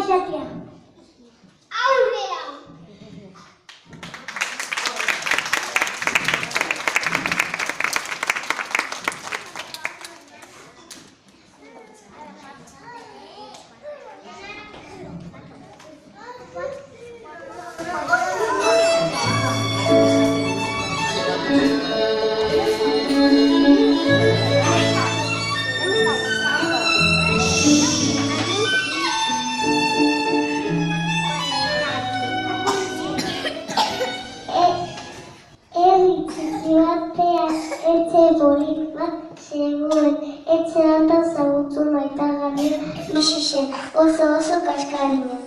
izatea. Aurrera! Etxe bolit bat zegoen, etxe hartan zagutu maita gainera bizi zen, oso kaskarina.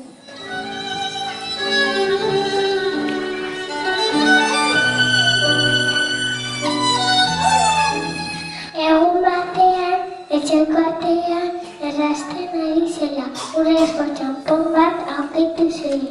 Egun batean, etxeko atean, errazten ari zela, urrezko txanpon bat aurkitu zen.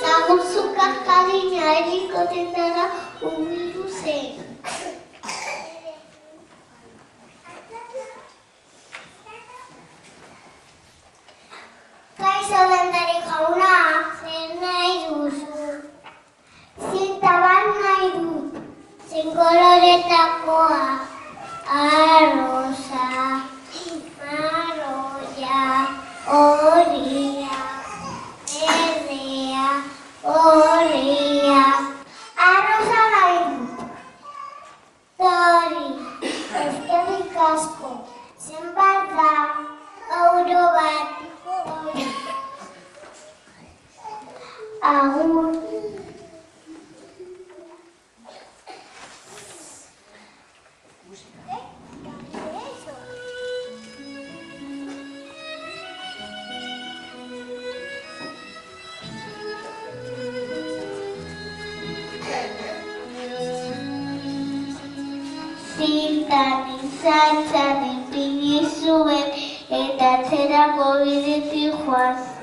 Zaguzukak karina erikotendara umilu zen. Kaixo dendari jauna, zer nahi duzu? Zinta bat nahi dut, zein koloretakoa, arrosa, marroia, horia, berdea, horia, arrosa nahi dut. Tori, eskerrik asko, zenbat da, euro bat. Agur. Zintan izatzen ipini zuen eta atzerako bidetik joan zen.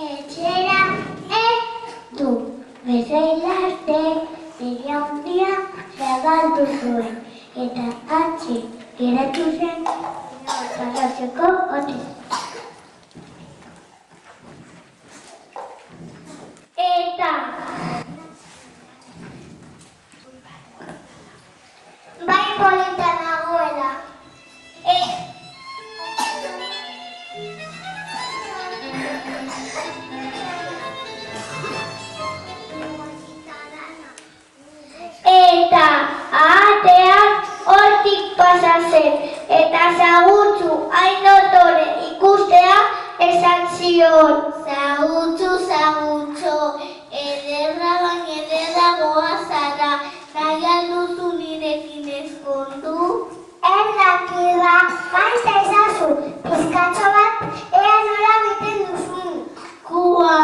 Etxera du bezain arte bere handia zabaldu zuen eta atxe geratu zen zaratzeko ote. Eta bai polita nagoela. Eta ahateak hortik pasa zen, eta zagutzu hain dotore ikustea esan zion. Zagutzu, ederra baina ederragoa zara, nahi alduzu nirekin ezkondu? Erdakiba, maite ezazu, pizkatxo bat, ea nola biten duzun. Kua.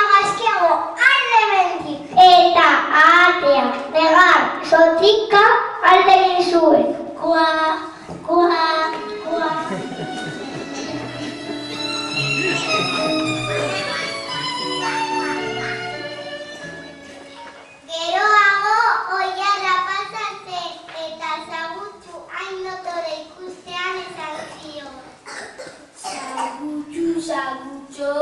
Gaizkiago, alde mendik. Eta ahateak negar zotika alde egin zuen. Kua. Geroago oiara pasa zen eta zagutzu hain dotore ikustean esan zion. Zagutxo.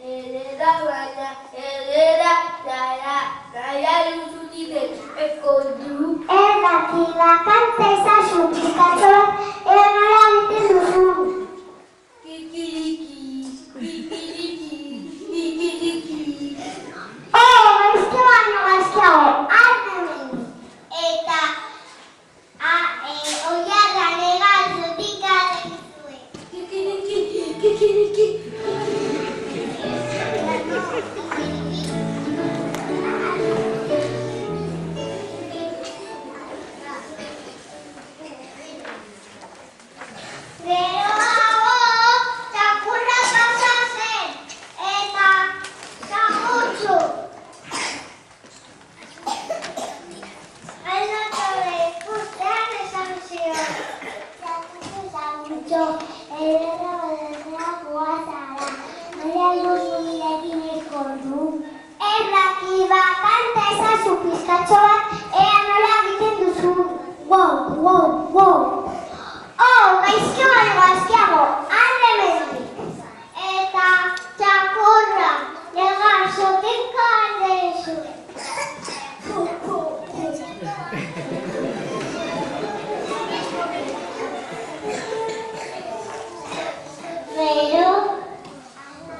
Ederra baina, ederra zara, nahi alduzu nire ezkondu. Erdakiba, kanta ezazu. wow. Gaizki baino gaizkiago, alde eta txakurra, lega sotinka alde zuen.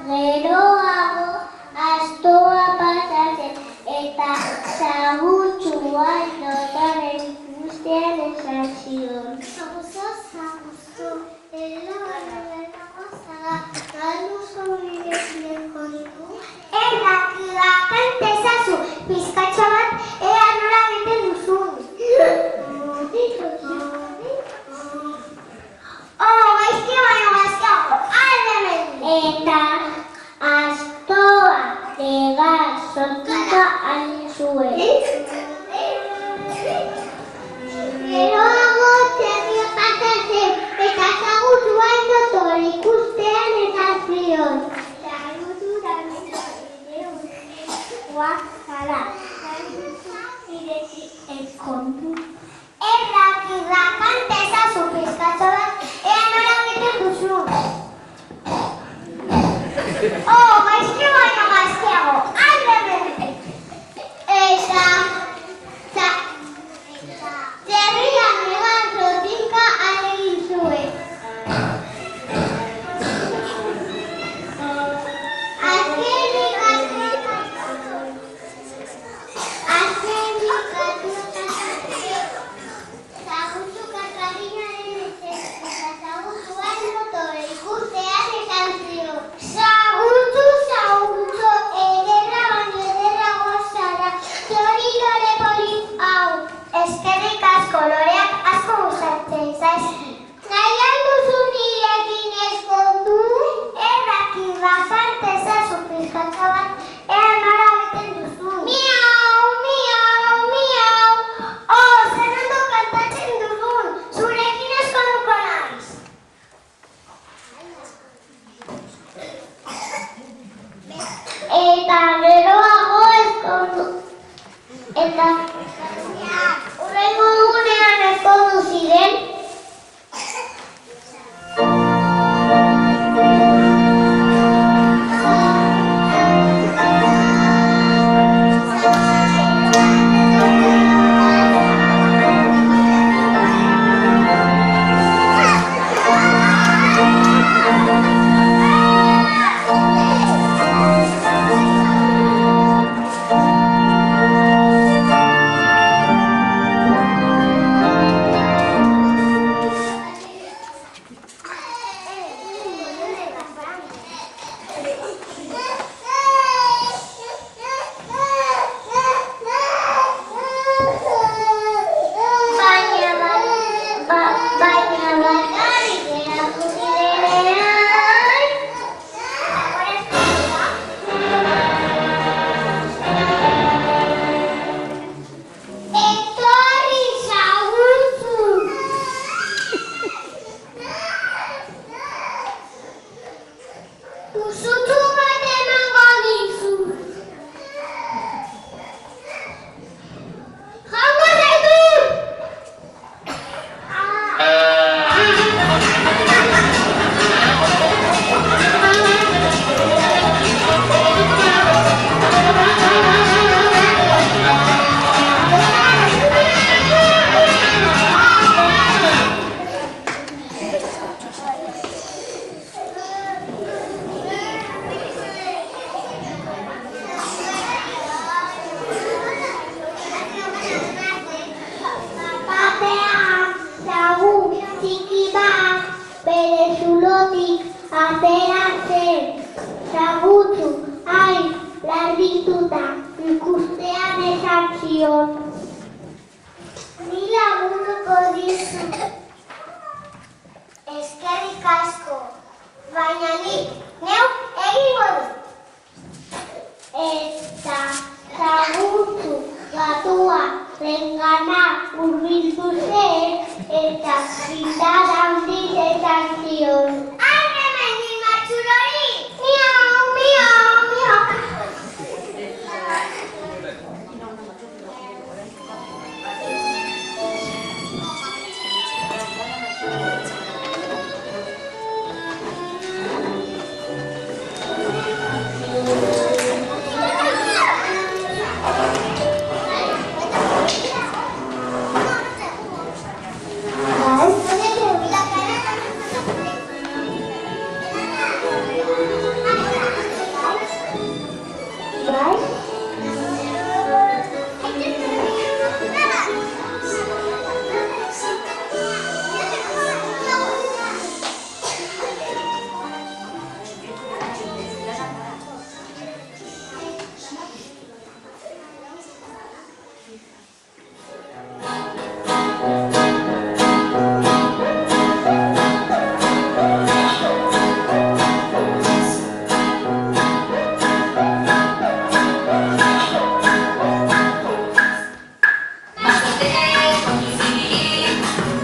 Geroago astoa pasatzen eta zagutxua notaren ikustean esan zion. Zaguzo, elabarra gozaga, galduzo bidezleko ditu. Errakida kante ezazu, pizkatxo bat, ea nola bete duzun. Gaizki baino gaizkiago, alde eta astoa lega sotika alde zuen. Geroago txerria pasatzen eta zagutua notor ikustean esan zion. Zagutura guazara, ireki ezkontu. Errakida kante ezazu pizkatxo bat, ea nola bete duzun. Gaizki baino gaizkiago, alde eta txerrian negan sotinka alegin zuen. Eskerrik asko, loreak asko gustatzen zaizki. Nahi alduzu nirekin ezkondu? Errakida kante ezazu pizkatxo bat, ea nola beten duzu. Miau, miau, miau. Zer ondo kantatzen duzun, zurekin ezkonduko naiz. Eta geroago ezkondu. Eta hurrengo dugunean ezkondu ziren. Ateratzen, zagutzu, hain, lardituta, ikustean esan zion. Ni lagunduko dizu. Eskerrik asko, baina nik neu egingo du. Eta zagutzu gatua rengana hurbildu zen eta pintada handiz esan zion.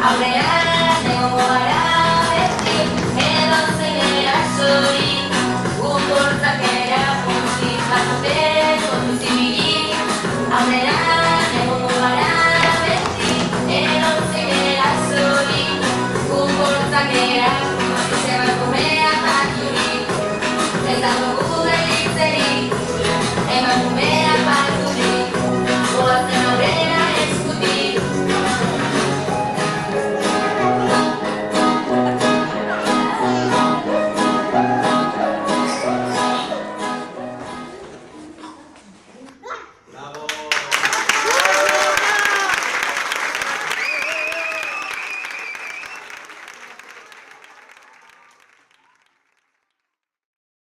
Aurrera